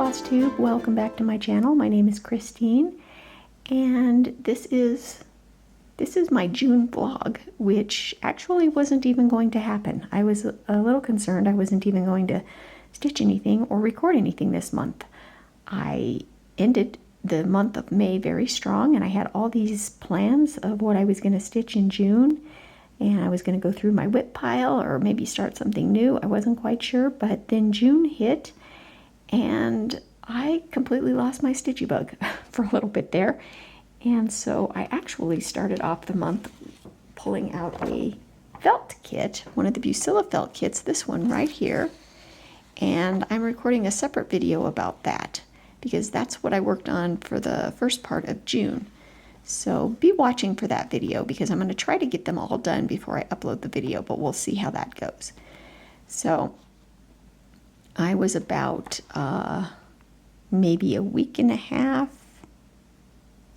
FlossTube, welcome back to my channel. My name is Christine, and this is my June vlog, which actually wasn't even going to happen. I was a little concerned I wasn't even going to stitch anything or record anything this month. I ended the month of May very strong, and I had all these plans of what I was going to stitch in June, and I was going to go through my whip pile or maybe start something new. I wasn't quite sure, but then June hit and I completely lost my stitchy bug for a little bit there. And so I actually started off the month pulling out a felt kit, one of the Bucilla felt kits, this one right here. And I'm recording a separate video about that because that's what I worked on for the first part of June. So be watching for that video because I'm going to try to get them all done before I upload the video, but we'll see how that goes. So I was about maybe a week and a half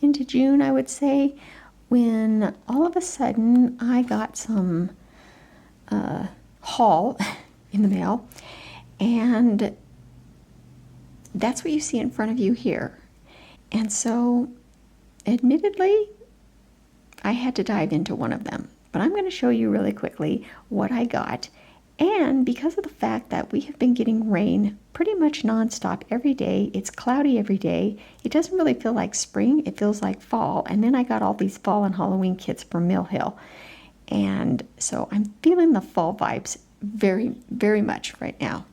into June, I would say, when all of a sudden I got some haul in the mail, and that's what you see in front of you here. And so admittedly, I had to dive into one of them, but I'm going to show you really quickly what I got. And because of the fact that we have been getting rain pretty much nonstop every day, it's cloudy every day, it doesn't really feel like spring, it feels like fall. And then I got all these fall and Halloween kits from Mill Hill. And so I'm feeling the fall vibes very, very much right now.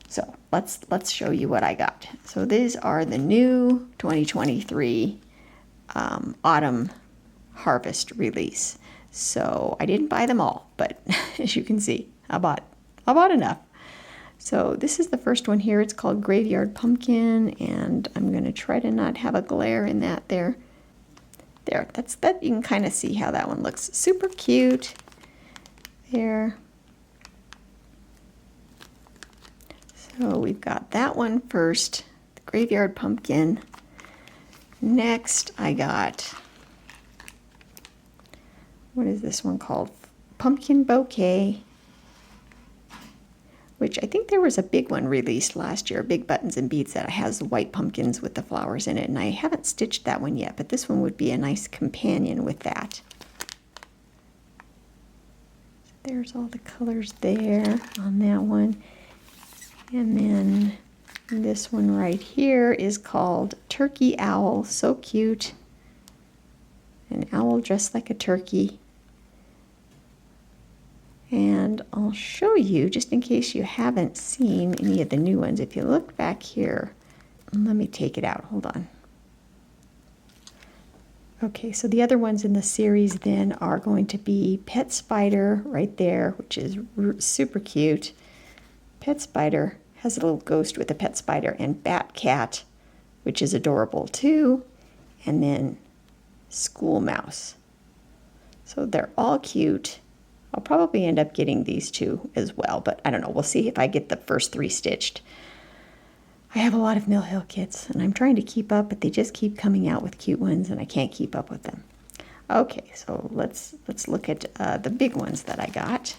So let's show you what I got. So these are the new 2023 autumn harvest release. So I didn't buy them all, but as you can see, I bought enough. So this is the first one here. It's called Graveyard Pumpkin, and I'm going to try to not have a glare in that there. There, that's that. You can kind of see how that one looks. Super cute. There. So we've got that one first, the Graveyard Pumpkin. Next, I got, what is this one called? Pumpkin Bouquet, which I think there was a big one released last year, Big Buttons and Beads, that has white pumpkins with the flowers in it, and I haven't stitched that one yet, but this one would be a nice companion with that. So there's all the colors there on that one. And then this one right here is called Turkey Owl. So cute. An owl dressed like a turkey. And I'll show you, just in case you haven't seen any of the new ones. If you look back here, let me take it out. Hold on. Okay, so the other ones in the series then are going to be Pet Spider right there, which is super cute. Pet Spider has a little ghost with a pet spider, and Bat Cat, which is adorable too, and then School Mouse. So they're all cute. I'll probably end up getting these two as well, but I don't know. We'll see if I get the first three stitched. I have a lot of Mill Hill kits, and I'm trying to keep up, but they just keep coming out with cute ones, and I can't keep up with them. Okay, so let's look at the big ones that I got.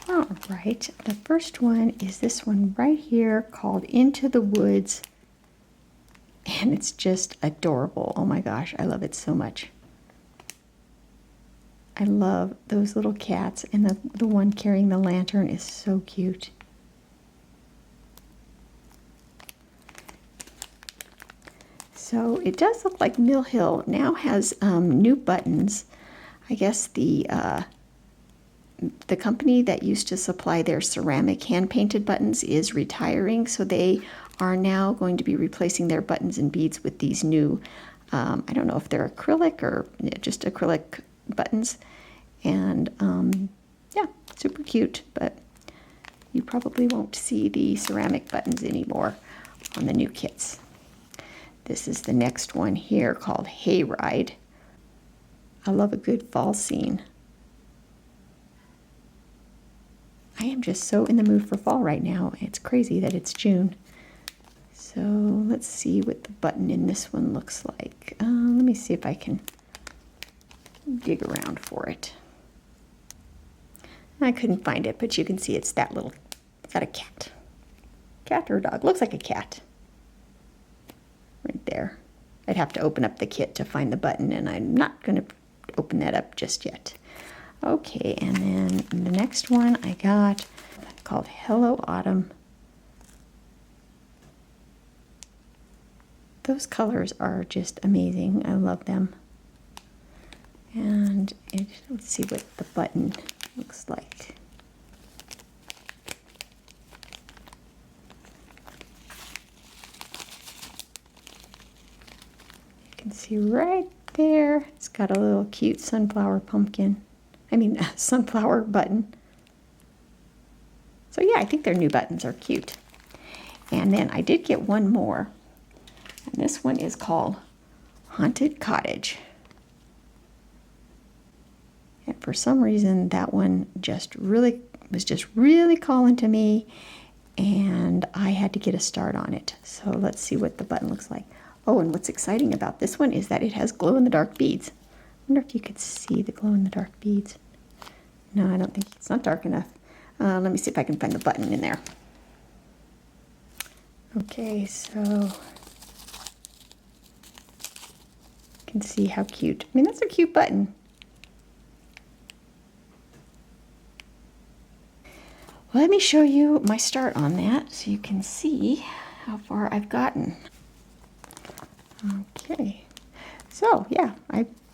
All right, the first one is this one right here called Into the Woods, and it's just adorable. Oh my gosh, I love it so much. I love those little cats, and the one carrying the lantern is so cute. So it does look like Mill Hill now has new buttons. I guess the company that used to supply their ceramic hand-painted buttons is retiring, so they are now going to be replacing their buttons and beads with these new, I don't know if they're acrylic or just acrylic buttons. And yeah, super cute, but you probably won't see the ceramic buttons anymore on the new kits. This is the next one here called Hayride. I love a good fall scene. I am just so in the mood for fall right now. It's crazy that it's June. So let's see what the button in this one looks like. Let me see if I can dig around for it. I couldn't find it, but you can see it's that little Is that a cat? Cat or a dog? Looks like a cat. Right there. I'd have to open up the kit to find the button, and I'm not going to open that up just yet. Okay, and then the next one I got called Hello Autumn. Those colors are just amazing. I love them. And let's see what the button looks like. You can see right there, it's got a little cute sunflower pumpkin. Sunflower button. So yeah, I think their new buttons are cute. And then I did get one more. And this one is called Haunted Cottage. And for some reason, that one was just really calling to me, and I had to get a start on it. So let's see what the button looks like. Oh, and what's exciting about this one is that it has glow-in-the-dark beads. I wonder if you could see the glow-in-the-dark beads. No, I don't think it's not dark enough. Let me see if I can find the button in there. Okay, so you can see how cute. I mean, that's a cute button. Let me show you my start on that so you can see how far I've gotten. Okay, so yeah,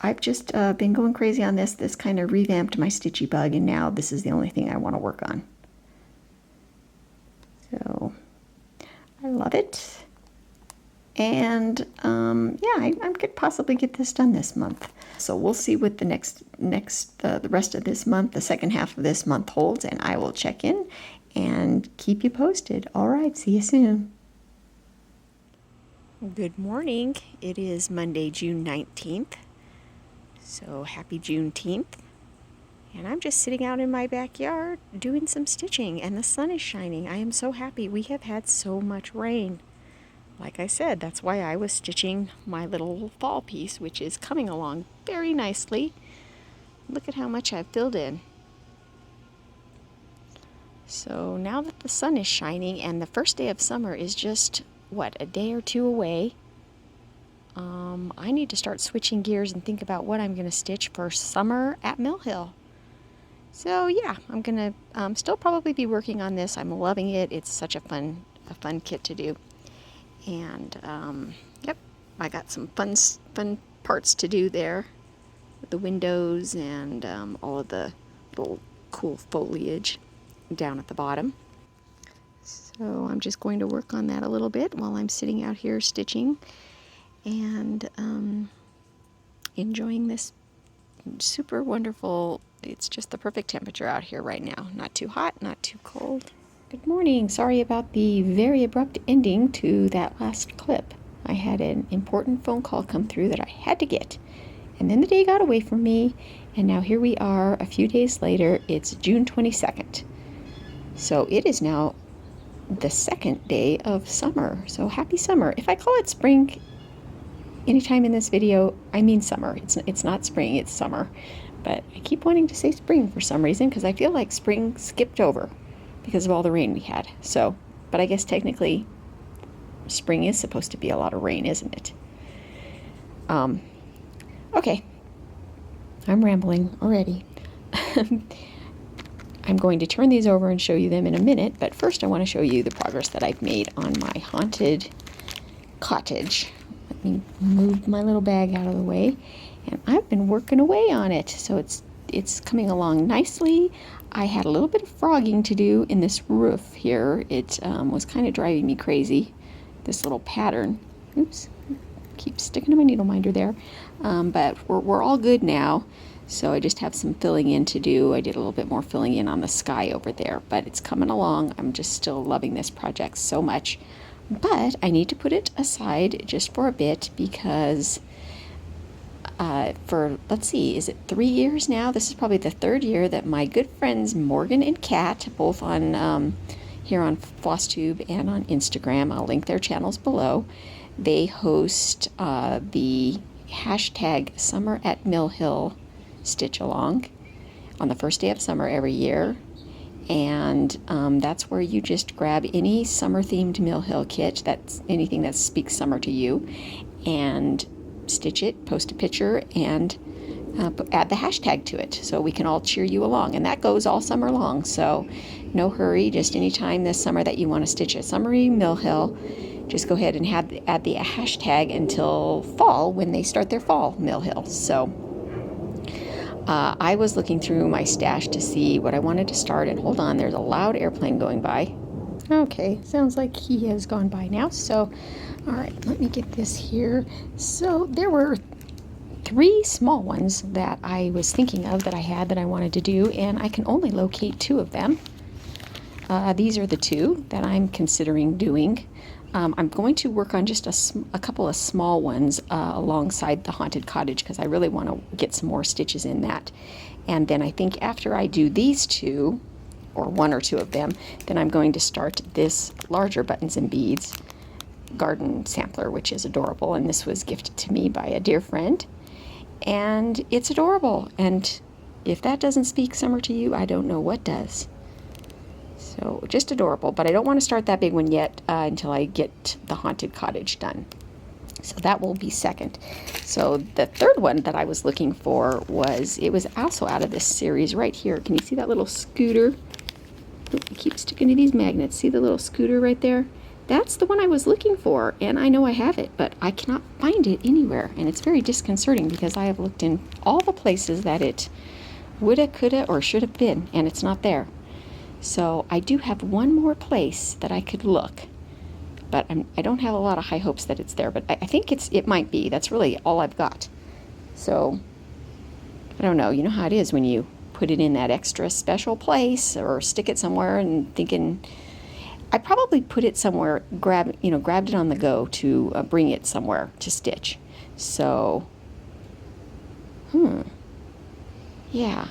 I've just been going crazy on this. This kind of revamped my Stitchy Bug, and now this is the only thing I want to work on. So I love it. And yeah, I could possibly get this done this month. So we'll see what the the rest of this month, the second half of this month holds, and I will check in and keep you posted. All right, see you soon. Good morning. It is Monday, June 19th. So happy Juneteenth. And I'm just sitting out in my backyard doing some stitching, and the sun is shining. I am so happy. We have had so much rain. Like I said, that's why I was stitching my little fall piece, which is coming along very nicely. Look at how much I've filled in. So now that the sun is shining and the first day of summer is just, what, a day or two away, I need to start switching gears and think about what I'm going to stitch for summer at Mill Hill. So yeah, I'm going to still probably be working on this. I'm loving it. It's such a fun kit to do. And yep, I got some fun parts to do there with the windows and all of the little cool foliage down at the bottom. So I'm just going to work on that a little bit while I'm sitting out here stitching and enjoying this super wonderful, it's just the perfect temperature out here right now. Not too hot, not too cold. Good morning. Sorry about the very abrupt ending to that last clip. I had an important phone call come through that I had to get. And then the day got away from me, and now here we are a few days later. It's June 22nd. So it is now the second day of summer. So happy summer. If I call it spring anytime in this video, I mean summer. It's not spring, it's summer. But I keep wanting to say spring for some reason because I feel like spring skipped over because of all the rain we had. So, but I guess technically spring is supposed to be a lot of rain, isn't it? Okay, I'm rambling already. I'm going to turn these over and show you them in a minute, but first I want to show you the progress that I've made on my haunted cottage. Let me move my little bag out of the way, and I've been working away on it, so it's coming along nicely. I had a little bit of frogging to do in this roof here. It was kind of driving me crazy, this little pattern. Oops, keep sticking to my needle minder there. But we're all good now. So I just have some filling in to do. I did a little bit more filling in on the sky over there, but it's coming along. I'm just still loving this project so much. But I need to put it aside just for a bit because let's see, is it 3 years now? This is probably the third year that my good friends Morgan and Kat, both on here on FlossTube and on Instagram, I'll link their channels below. They host the hashtag Summer at Mill Hill Stitch Along on the first day of summer every year. And that's where you just grab any summer-themed Mill Hill kit, that's anything that speaks summer to you, and stitch it, post a picture, and add the hashtag to it so we can all cheer you along. And that goes all summer long, so no hurry. Just anytime this summer that you want to stitch a summery Mill Hill, just go ahead and add the hashtag until fall, when they start their fall Mill Hill. So I was looking through my stash to see what I wanted to start, and hold on, there's a loud airplane going by. Okay, sounds like he has gone by now. So all right, let me get this here. So there were 3 small ones that I was thinking of that I had that I wanted to do, and I can only locate 2 of them. These are the 2 that I'm considering doing. I'm going to work on just a couple of small ones alongside the haunted cottage, because I really want to get some more stitches in that. And then I think after I do these 2, or 1 or 2 of them, then I'm going to start this larger buttons and beads garden sampler, which is adorable, and this was gifted to me by a dear friend, and it's adorable. And if that doesn't speak summer to you, I don't know what does. So just adorable, but I don't want to start that big one yet until I get the haunted cottage done. So that will be second. So the third one that I was looking for it was also out of this series right here. Can you see that little scooter? I keep sticking to these magnets. See the little scooter right there? That's the one I was looking for, and I know I have it, but I cannot find it anywhere, and it's very disconcerting because I have looked in all the places that it woulda, coulda, or should have been, and it's not there. So I do have one more place that I could look, but I don't have a lot of high hopes that it's there, but I think it might be. That's really all I've got. So I don't know. You know how it is when you put it in that extra special place or stick it somewhere and thinking, I probably put it somewhere, grabbed it on the go to bring it somewhere to stitch. So, yeah,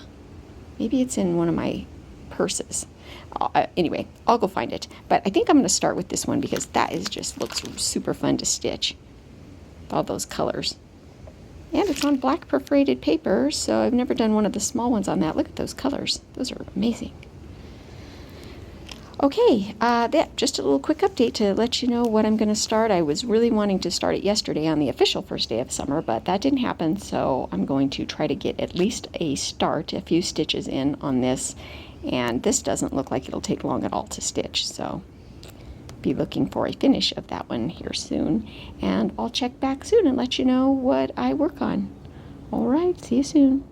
maybe it's in one of my purses. Anyway, I'll go find it. But I think I'm going to start with this one because that looks super fun to stitch. All those colors. And it's on black perforated paper, so I've never done one of the small ones on that. Look at those colors. Those are amazing. Okay, just a little quick update to let you know what I'm going to start. I was really wanting to start it yesterday on the official first day of summer, but that didn't happen, so I'm going to try to get at least a few stitches in on this, and this doesn't look like it'll take long at all to stitch, so be looking for a finish of that one here soon, and I'll check back soon and let you know what I work on. All right, see you soon.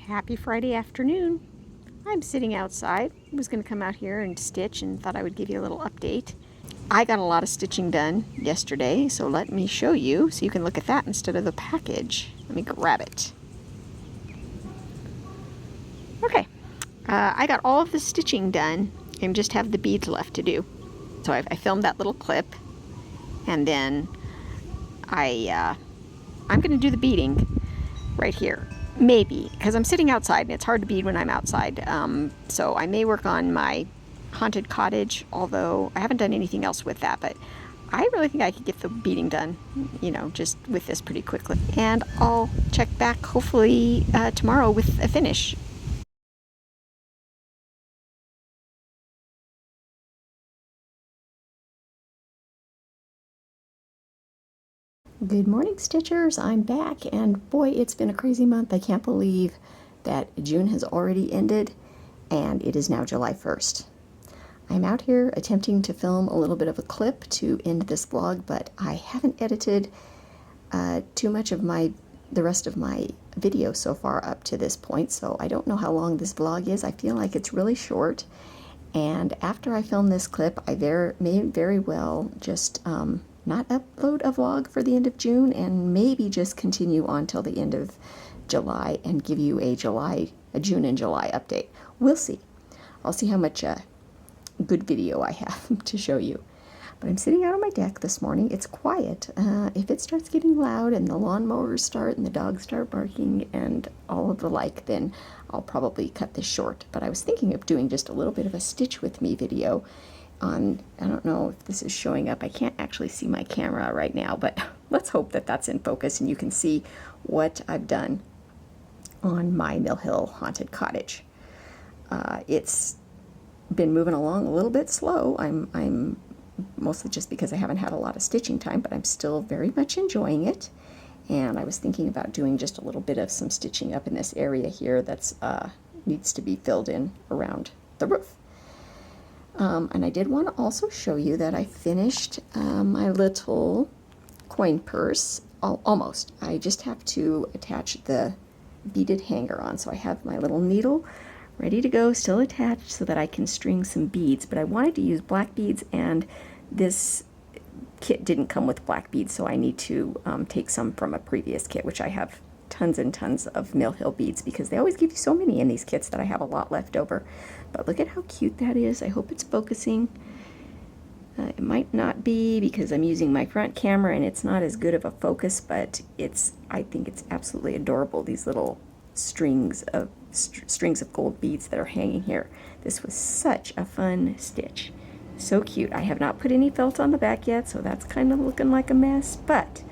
Happy Friday afternoon. I'm sitting outside. I was going to come out here and stitch and thought I would give you a little update. I got a lot of stitching done yesterday, so let me show you so you can look at that instead of the package. Let me grab it. Okay, I got all of the stitching done and just have the beads left to do. So I filmed that little clip, and then I'm going to do the beading right here. maybe, because I'm sitting outside and it's hard to bead when I'm outside. So I may work on my haunted cottage, although I haven't done anything else with that, but I really think I could get the beading done, you know, just with this pretty quickly. And I'll check back hopefully tomorrow with a finish. Good morning, Stitchers. I'm back, and boy, it's been a crazy month. I can't believe that June has already ended, and it is now July 1st. I'm out here attempting to film a little bit of a clip to end this vlog, but I haven't edited too much of the rest of my video so far up to this point, so I don't know how long this vlog is. I feel like it's really short, and after I film this clip, I may very well just not upload a vlog for the end of June, and maybe just continue on till the end of July and give you a June and July update. We'll see. I'll see how much good video I have to show you. But I'm sitting out on my deck this morning. It's quiet. If it starts getting loud and the lawnmowers start and the dogs start barking and all of the like, then I'll probably cut this short. But I was thinking of doing just a little bit of a stitch with me video on, I don't know if this is showing up. I can't actually see my camera right now, but let's hope that that's in focus and you can see what I've done on my Mill Hill Haunted Cottage. It's been moving along a little bit slow. I'm mostly just because I haven't had a lot of stitching time, but I'm still very much enjoying it. And I was thinking about doing just a little bit of some stitching up in this area here that's needs to be filled in around the roof. And I did want to also show you that I finished my little coin purse, almost. I just have to attach the beaded hanger on. So I have my little needle ready to go, still attached, so that I can string some beads. But I wanted to use black beads, and this kit didn't come with black beads, so I need to take some from a previous kit, which I have tons and tons of Mill Hill beads, because they always give you so many in these kits that I have a lot left over. But look at how cute that is. I hope it's focusing. It might not be because I'm using my front camera and it's not as good of a focus, but I think it's absolutely adorable, these little strings of gold beads that are hanging here. This was such a fun stitch. So cute. I have not put any felt on the back yet, so that's kind of looking like a mess, but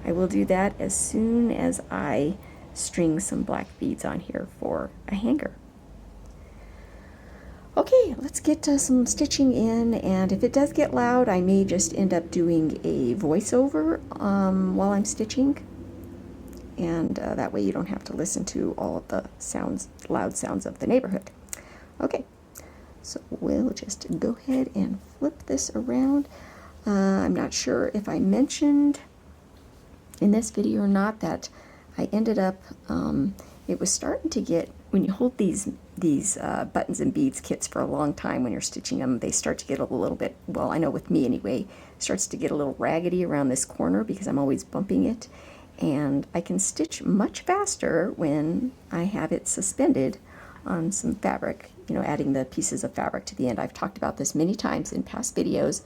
I will do that as soon as I string some black beads on here for a hanger. Okay, let's get some stitching in, and if it does get loud, I may just end up doing a voiceover while I'm stitching, and that way you don't have to listen to all of the loud sounds of the neighborhood. Okay, so we'll just go ahead and flip this around. I'm not sure if I mentioned in this video or not that I ended up, it was starting to get, when you hold these buttons and beads kits for a long time when you're stitching them, they start to get a little bit, well, I know with me anyway, starts to get a little raggedy around this corner because I'm always bumping it. And I can stitch much faster when I have it suspended on some fabric, you know, adding the pieces of fabric to the end. I've talked about this many times in past videos,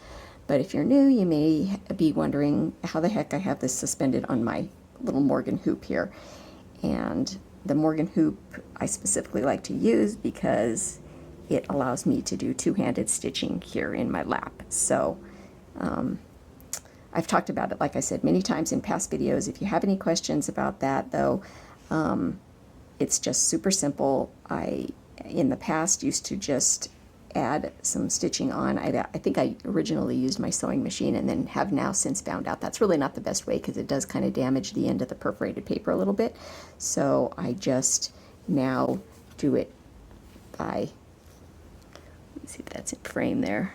but if you're new, you may be wondering how the heck I have this suspended on my little Morgan hoop here. And the Morgan hoop I specifically like to use because it allows me to do two-handed stitching here in my lap. So I've talked about it, like I said, many times in past videos. If you have any questions about that, though, it's just super simple. I, in the past, used to just add some stitching on. I think I originally used my sewing machine, and then have now since found out that's really not the best way, because it does kind of damage the end of the perforated paper a little bit. So I just now do it by, let's see if that's in frame there,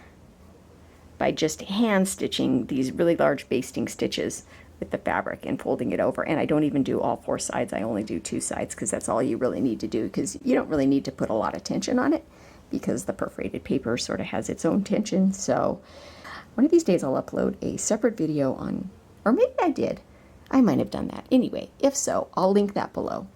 by just hand stitching these really large basting stitches with the fabric and folding it over. And I don't even do all four sides. I only do two sides, because that's all you really need to do, because you don't really need to put a lot of tension on it, because the perforated paper sort of has its own tension. So one of these days I'll upload a separate video on, or maybe I did. I might have done that. Anyway, if so, I'll link that below.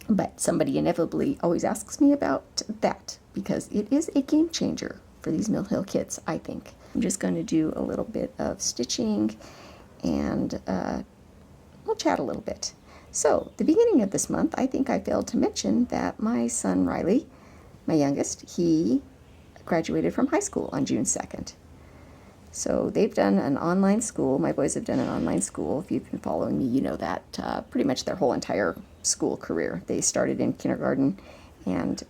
But somebody inevitably always asks me about that, because it is a game changer for these Mill Hill kits, I think. I'm just going to do a little bit of stitching, and we'll chat a little bit. So, the beginning of this month, I think I failed to mention that my son Riley, my youngest, he graduated from high school on June 2nd. So they've done an online school. My boys have done an online school. If you've been following me, you know that pretty much their whole entire school career. They started in kindergarten and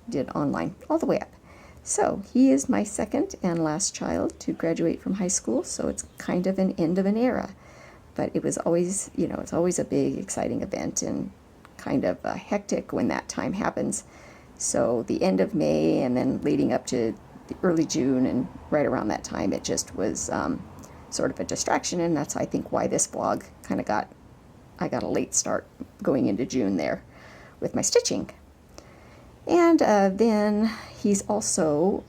did online all the way up. So he is my second and last child to graduate from high school, so it's kind of an end of an era. But it was always, you know, it's always a big, exciting event and kind of hectic when that time happens. So the end of May and then leading up to early June and right around that time, it just was sort of a distraction, and that's, I think, why this vlog kind of I got a late start going into June there with my stitching. And then he's also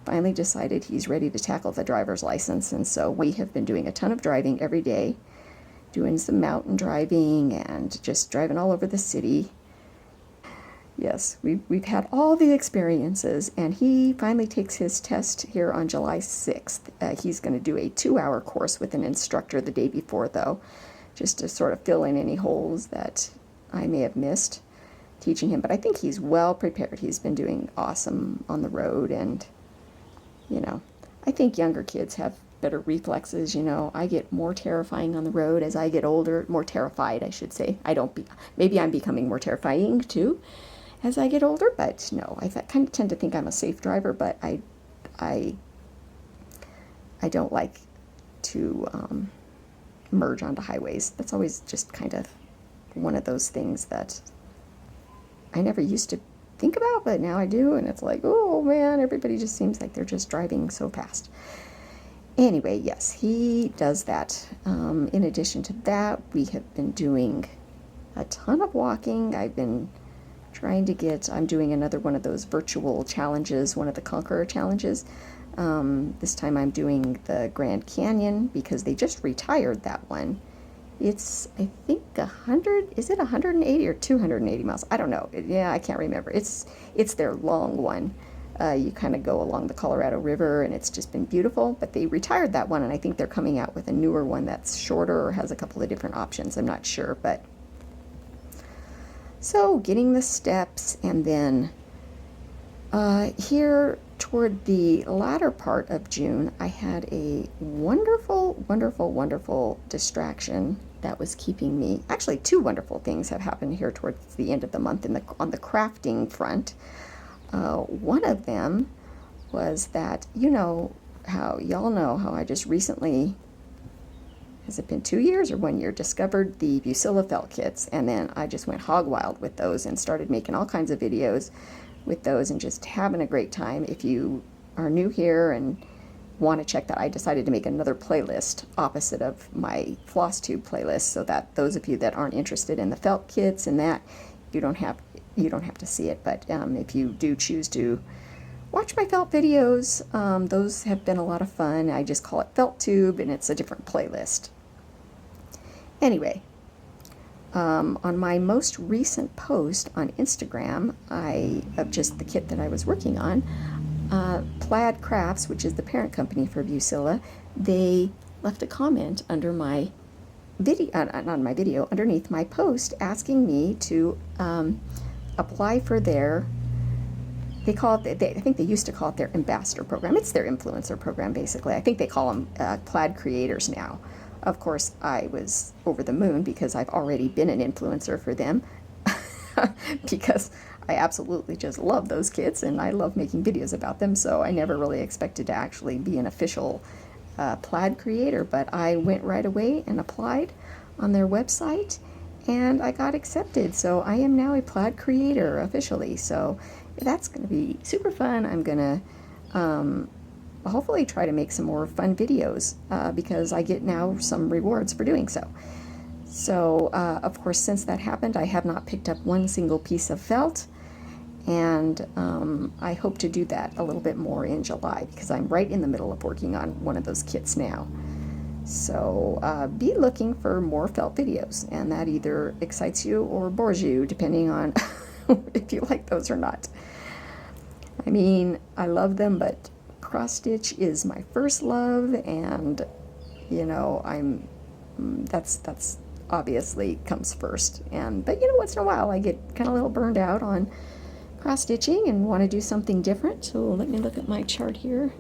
finally decided he's ready to tackle the driver's license, and so we have been doing a ton of driving every day, doing some mountain driving and just driving all over the city. Yes, we've had all the experiences, and he finally takes his test here on July 6th. He's going to do a 2-hour course with an instructor the day before, though, just to sort of fill in any holes that I may have missed teaching him. But I think he's well prepared. He's been doing awesome on the road, and, you know, I think younger kids have better reflexes. You know, I get more terrifying on the road as I get older, more terrified, I should say. Maybe I'm becoming more terrifying, too, as I get older, but no, I kind of tend to think I'm a safe driver, but I don't like to merge onto highways. That's always just kind of one of those things that I never used to think about, but now I do, and it's like, oh man, everybody just seems like they're just driving so fast. Anyway, yes, he does that. In addition to that, we have been doing a ton of walking. I'm doing another one of those virtual challenges, one of the Conqueror challenges. This time I'm doing the Grand Canyon because they just retired that one. It's, I think, 180 or 280 miles? I don't know. Yeah, I can't remember. It's their long one. You kind of go along the Colorado River, and it's just been beautiful. But they retired that one, and I think they're coming out with a newer one that's shorter or has a couple of different options. I'm not sure, but so getting the steps, and then here toward the latter part of June, I had a wonderful, wonderful, wonderful distraction that was keeping me. Actually, two wonderful things have happened here towards the end of the month on the crafting front. One of them was that, y'all know how I just recently, has it been 2 years or 1 year, discovered the Bucilla felt kits, and then I just went hog wild with those and started making all kinds of videos with those and just having a great time. If you are new here and want to check that, I decided to make another playlist opposite of my FlossTube playlist, so that those of you that aren't interested in the felt kits and that, you don't have to see it. But if you do choose to watch my felt videos, those have been a lot of fun. I just call it FeltTube, and it's a different playlist. Anyway, on my most recent post on Instagram, of just the kit that I was working on, Plaid Crafts, which is the parent company for Bucilla, they left a comment under my video, underneath my post, asking me to apply for their, I think they used to call it their ambassador program. It's their influencer program, basically. I think they call them Plaid creators now. Of course, I was over the moon because I've already been an influencer for them because I absolutely just love those kits and I love making videos about them, so I never really expected to actually be an official Plaid creator, but I went right away and applied on their website and I got accepted, so I am now a Plaid creator officially, so that's going to be super fun. I'm going to hopefully try to make some more fun videos because I get now some rewards for doing so. So, of course, since that happened, I have not picked up one single piece of felt, and I hope to do that a little bit more in July because I'm right in the middle of working on one of those kits now. So be looking for more felt videos, and that either excites you or bores you, depending on if you like those or not. I mean, I love them, but cross stitch is my first love, and that's obviously comes first. But you know, once in a while I get kind of a little burned out on cross stitching and want to do something different. So let me look at my chart here.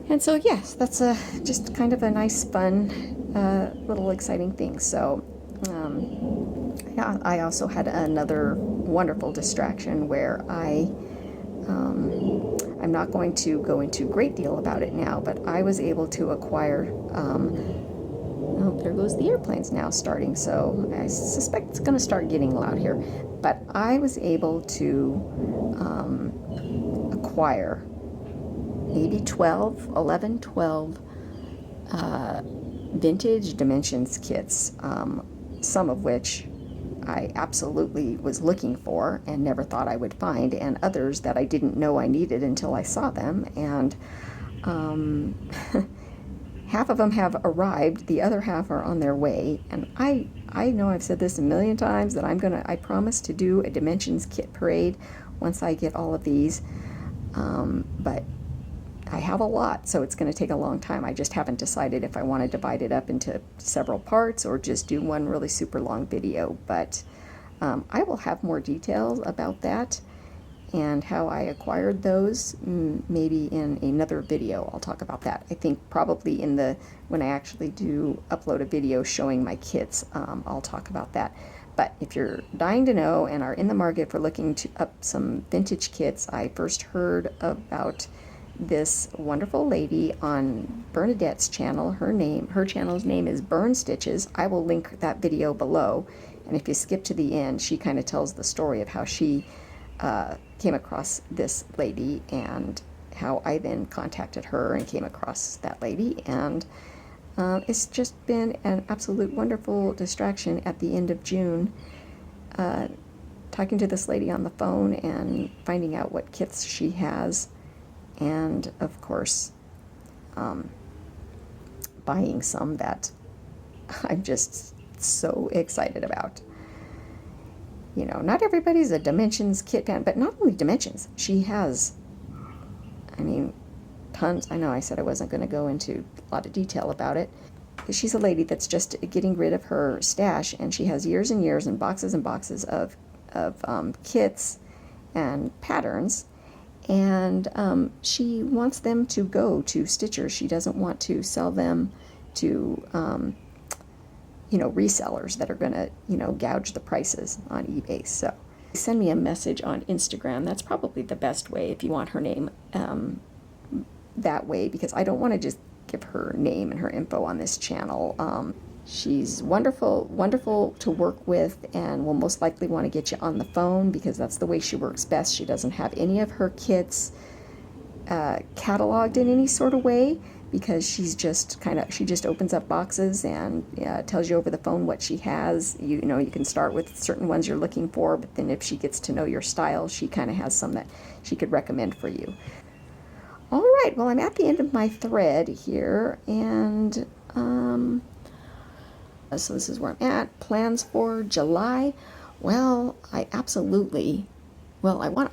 And so yes, that's just kind of a nice, fun, little exciting thing. So yeah, I also had another wonderful distraction where I'm not going to go into a great deal about it now, but I was able to acquire, oh, there goes the airplanes now starting, so I suspect it's going to start getting loud here. But I was able to acquire maybe 11, 12 vintage dimensions kits, some of which I absolutely was looking for and never thought I would find, and others that I didn't know I needed until I saw them. And half of them have arrived, the other half are on their way. And I know I've said this a million times that I promise to do a dimensions kit parade once I get all of these, but I have a lot, so it's going to take a long time. I just haven't decided if I want to divide it up into several parts or just do one really super long video. But I will have more details about that and how I acquired those maybe in another video. I'll talk about that. I think probably when I actually do upload a video showing my kits, I'll talk about that. But if you're dying to know and are in the market for looking up some vintage kits, I first heard about this wonderful lady on Bernadette's channel. Her channel's name is Burn Stitches. I will link that video below, and if you skip to the end, she kind of tells the story of how she came across this lady and how I then contacted her and came across that lady. And it's just been an absolute wonderful distraction at the end of June, talking to this lady on the phone and finding out what kits she has. And of course, buying some that I'm just so excited about. You know, not everybody's a dimensions kit fan, but not only dimensions. She has, I mean, tons. I know I said I wasn't going to go into a lot of detail about it. She's a lady that's just getting rid of her stash, and she has years and years and boxes of kits and patterns. And she wants them to go to stitchers. She doesn't want to sell them to, you know, resellers that are going to, you know, gouge the prices on eBay. So send me a message on Instagram. That's probably the best way if you want her name that way, because I don't want to just give her name and her info on this channel. She's wonderful, wonderful to work with, and will most likely want to get you on the phone because that's the way she works best. She doesn't have any of her kits cataloged in any sort of way, because she just opens up boxes and tells you over the phone what she has. You know, you can start with certain ones you're looking for, but then if she gets to know your style, she kind of has some that she could recommend for you. All right, well, I'm at the end of my thread here, and so this is where I'm at. Plans for July. Well,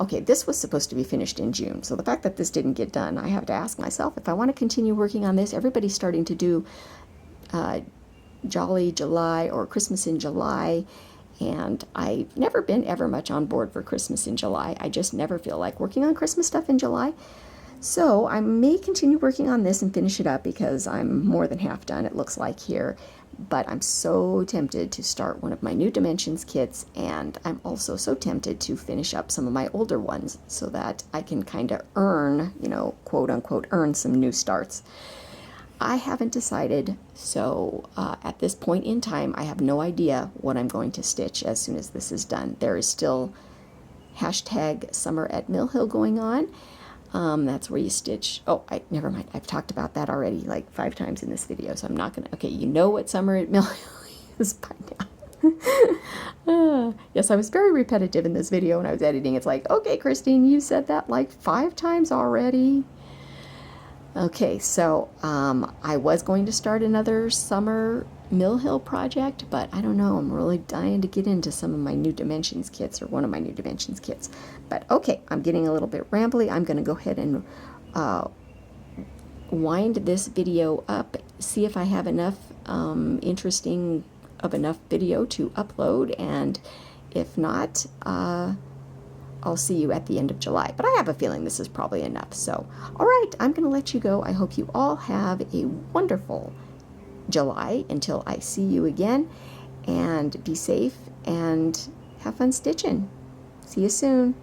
okay, this was supposed to be finished in June. So the fact that this didn't get done, I have to ask myself if I want to continue working on this. Everybody's starting to do Jolly July or Christmas in July, and I've never been ever much on board for Christmas in July. I just never feel like working on Christmas stuff in July. So I may continue working on this and finish it up because I'm more than half done, it looks like here. But I'm so tempted to start one of my new dimensions kits, and I'm also so tempted to finish up some of my older ones so that I can kind of earn, you know, quote unquote, earn some new starts. I haven't decided, so at this point in time, I have no idea what I'm going to stitch as soon as this is done. There is still hashtag summer at Mill Hill going on. That's where you stitch. Oh, never mind. I've talked about that already like 5 times in this video, so I'm not gonna. Okay, you know what summer at Mill is by now. Yes, I was very repetitive in this video when I was editing. It's like, okay, Christine, you said that like 5 times already. Okay, so I was going to start another summer Mill Hill project, but I don't know. I'm really dying to get into some of my new dimensions kits, or one of my new dimensions kits. But okay, I'm getting a little bit rambly. I'm going to go ahead and wind this video up, see if I have enough interesting of enough video to upload, and if not, I'll see you at the end of July. But I have a feeling this is probably enough. So, all right, I'm going to let you go. I hope you all have a wonderful July until I see you again, and be safe and have fun stitching. See you soon.